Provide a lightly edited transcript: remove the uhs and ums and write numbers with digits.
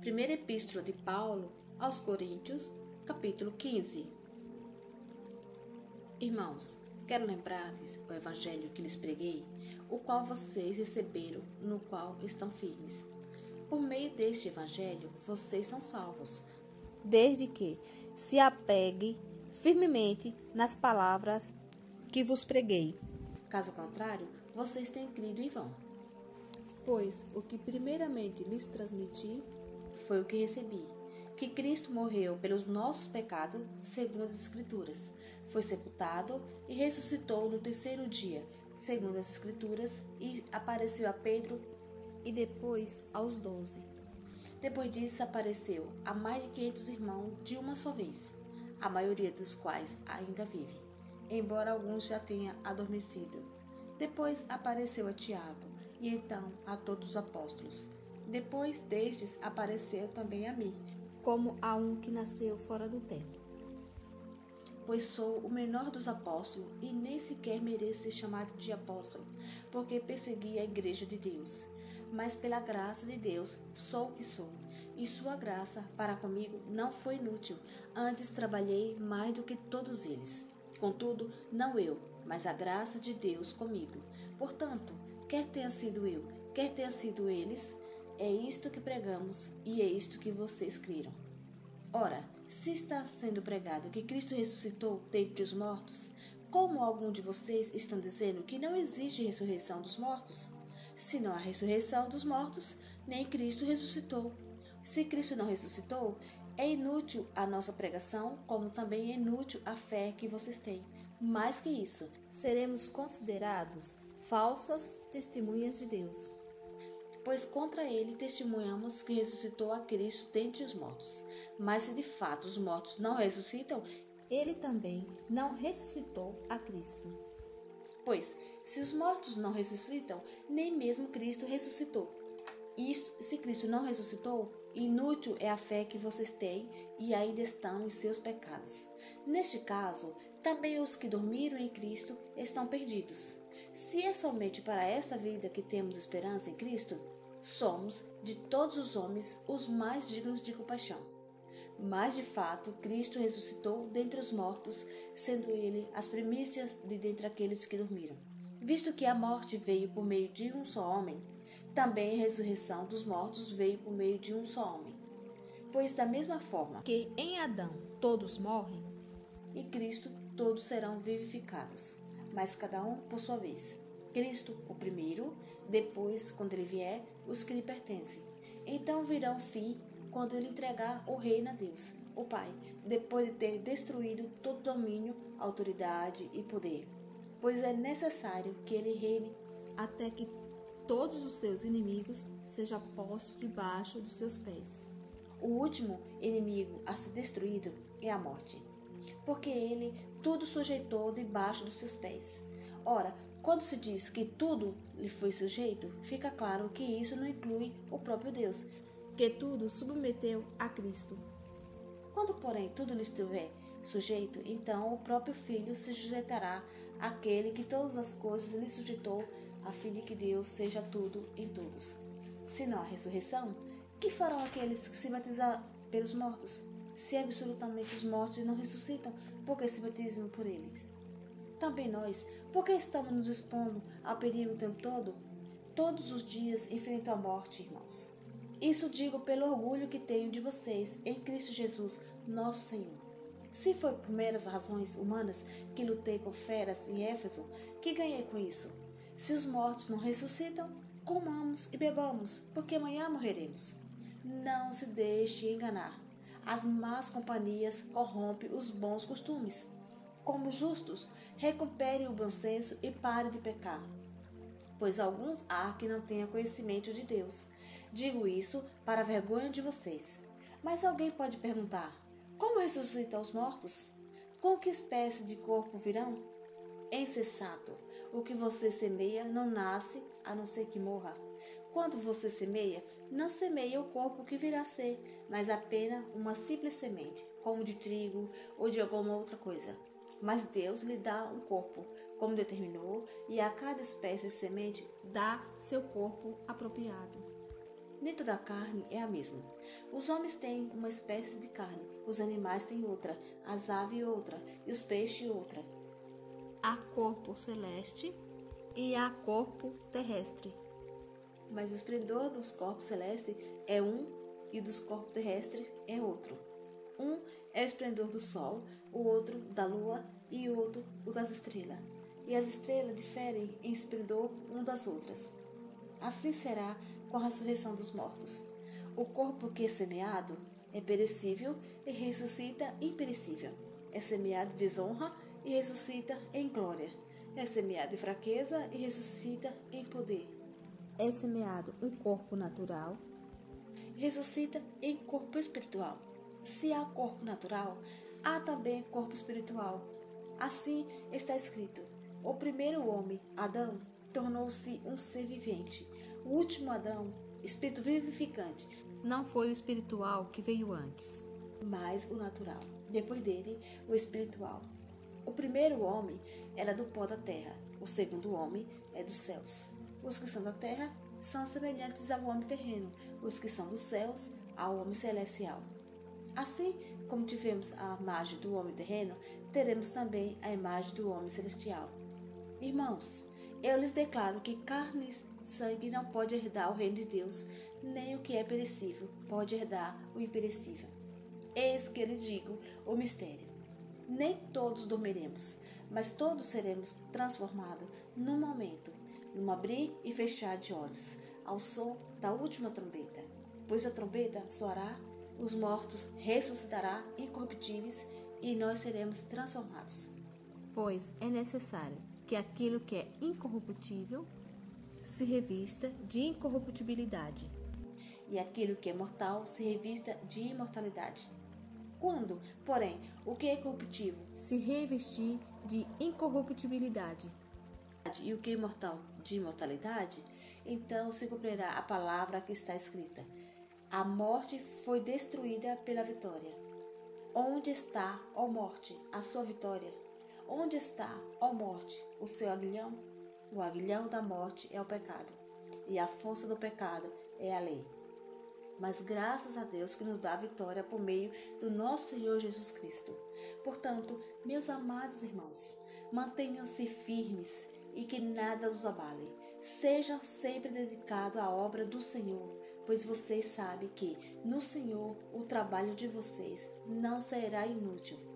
Primeira Epístola de Paulo aos Coríntios, capítulo 15. Irmãos, quero lembrar-lhes o evangelho que lhes preguei, o qual vocês receberam, no qual estão firmes. Por meio deste evangelho, vocês são salvos, desde que se apeguem firmemente nas palavras que vos preguei. Caso contrário, vocês têm crido em vão. Pois o que primeiramente lhes transmiti foi o que recebi, que Cristo morreu pelos nossos pecados, segundo as Escrituras, foi sepultado e ressuscitou no terceiro dia, segundo as Escrituras, e apareceu a Pedro e depois aos 12. Depois disso apareceu a mais de 500 irmãos de uma só vez, a maioria dos quais ainda vive, embora alguns já tenham adormecido. Depois apareceu a Tiago, e então a todos os apóstolos. Depois destes apareceu também a mim, como a um que nasceu fora do tempo. Pois sou o menor dos apóstolos e nem sequer mereço ser chamado de apóstolo, porque persegui a igreja de Deus. Mas pela graça de Deus sou o que sou, e sua graça para comigo não foi inútil, antes trabalhei mais do que todos eles. Contudo, não eu, mas a graça de Deus comigo. Portanto, quer tenha sido eu, quer tenha sido eles, é isto que pregamos e é isto que vocês creram. Ora, se está sendo pregado que Cristo ressuscitou dentre os mortos, como algum de vocês estão dizendo que não existe ressurreição dos mortos? Se não há ressurreição dos mortos, nem Cristo ressuscitou. Se Cristo não ressuscitou, é inútil a nossa pregação, como também é inútil a fé que vocês têm. Mais que isso, seremos considerados falsas testemunhas de Deus. Pois contra ele testemunhamos que ressuscitou a Cristo dentre os mortos. Mas se de fato os mortos não ressuscitam, ele também não ressuscitou a Cristo. Pois, se os mortos não ressuscitam, nem mesmo Cristo ressuscitou. Isto, se Cristo não ressuscitou, inútil é a fé que vocês têm e ainda estão em seus pecados. Neste caso, também os que dormiram em Cristo estão perdidos. Se é somente para esta vida que temos esperança em Cristo, somos, de todos os homens, os mais dignos de compaixão. Mas, de fato, Cristo ressuscitou dentre os mortos, sendo ele as primícias de dentre aqueles que dormiram. Visto que a morte veio por meio de um só homem, também a ressurreição dos mortos veio por meio de um só homem. Pois da mesma forma que em Adão todos morrem, em Cristo todos serão vivificados, mas cada um por sua vez. Cristo o primeiro, depois, quando ele vier, os que lhe pertencem. Então virá o fim, quando ele entregar o reino a Deus, o Pai, depois de ter destruído todo domínio, autoridade e poder. Pois é necessário que ele reine até que todos os seus inimigos sejam postos debaixo dos seus pés. O último inimigo a ser destruído é a morte, porque ele tudo sujeitou debaixo dos seus pés. Ora, quando se diz que tudo lhe foi sujeito, fica claro que isso não inclui o próprio Deus, que tudo submeteu a Cristo. Quando, porém, tudo lhe estiver sujeito, então o próprio Filho se sujeitará àquele que todas as coisas lhe sujeitou, a fim de que Deus seja tudo em todos. Se não há ressurreição, que farão aqueles que se batizam pelos mortos? Se absolutamente os mortos não ressuscitam, por que se batismam por eles? Também nós, por que estamos nos expondo ao perigo o tempo todo? Todos os dias enfrento a morte, irmãos. Isso digo pelo orgulho que tenho de vocês em Cristo Jesus, nosso Senhor. Se foi por meras razões humanas que lutei com feras em Éfeso, que ganhei com isso? Se os mortos não ressuscitam, comamos e bebamos, porque amanhã morreremos. Não se deixe enganar. As más companhias corrompem os bons costumes. Como justos, recupere o bom senso e pare de pecar. Pois alguns há que não tenham conhecimento de Deus. Digo isso para a vergonha de vocês. Mas alguém pode perguntar: como ressuscitam os mortos? Com que espécie de corpo virão? É insensato. O que você semeia não nasce, a não ser que morra. Quando você semeia, não semeia o corpo que virá a ser, mas apenas uma simples semente, como de trigo ou de alguma outra coisa. Mas Deus lhe dá um corpo, como determinou, e a cada espécie de semente dá seu corpo apropriado. Nem toda a carne é a mesma. Os homens têm uma espécie de carne, os animais têm outra, as aves outra e os peixes outra. Há corpo celeste e há corpo terrestre. Mas o esplendor dos corpos celestes é um e dos corpos terrestres é outro. Um é o esplendor do sol, o outro da lua e o outro o das estrelas. E as estrelas diferem em esplendor umas das outras. Assim será com a ressurreição dos mortos. O corpo que é semeado é perecível e ressuscita imperecível. É semeado em desonra e ressuscita em glória. É semeado em fraqueza e ressuscita em poder. É semeado um corpo natural e ressuscita em corpo espiritual. Se há corpo natural, há também corpo espiritual. Assim está escrito: o primeiro homem, Adão, tornou-se um ser vivente. O último Adão, espírito vivificante, não foi o espiritual que veio antes, mas o natural. Depois dele, o espiritual. O primeiro homem era do pó da terra, o segundo homem é dos céus. Os que são da terra são semelhantes ao homem terreno, os que são dos céus ao homem celestial. Assim como tivemos a imagem do homem terreno, teremos também a imagem do homem celestial. Irmãos, eu lhes declaro que carne e sangue não pode herdar o reino de Deus, nem o que é perecível pode herdar o imperecível. Eis que lhes digo o mistério. Nem todos dormiremos, mas todos seremos transformados num momento, num abrir e fechar de olhos, ao som da última trombeta. Pois a trombeta soará, os mortos ressuscitarão incorruptíveis e nós seremos transformados. Pois é necessário que aquilo que é incorruptível se revista de incorruptibilidade, e aquilo que é mortal se revista de imortalidade. Quando, porém, o que é corruptível se revestir de incorruptibilidade e o que é imortal de imortalidade, então se cumprirá a palavra que está escrita: a morte foi destruída pela vitória. Onde está, ó morte, a sua vitória? Onde está, ó morte, o seu aguilhão? O aguilhão da morte é o pecado, e a força do pecado é a lei. Mas graças a Deus que nos dá a vitória por meio do nosso Senhor Jesus Cristo. Portanto, meus amados irmãos, mantenham-se firmes e que nada os abale. Sejam sempre dedicados à obra do Senhor, pois vocês sabem que no Senhor o trabalho de vocês não será inútil.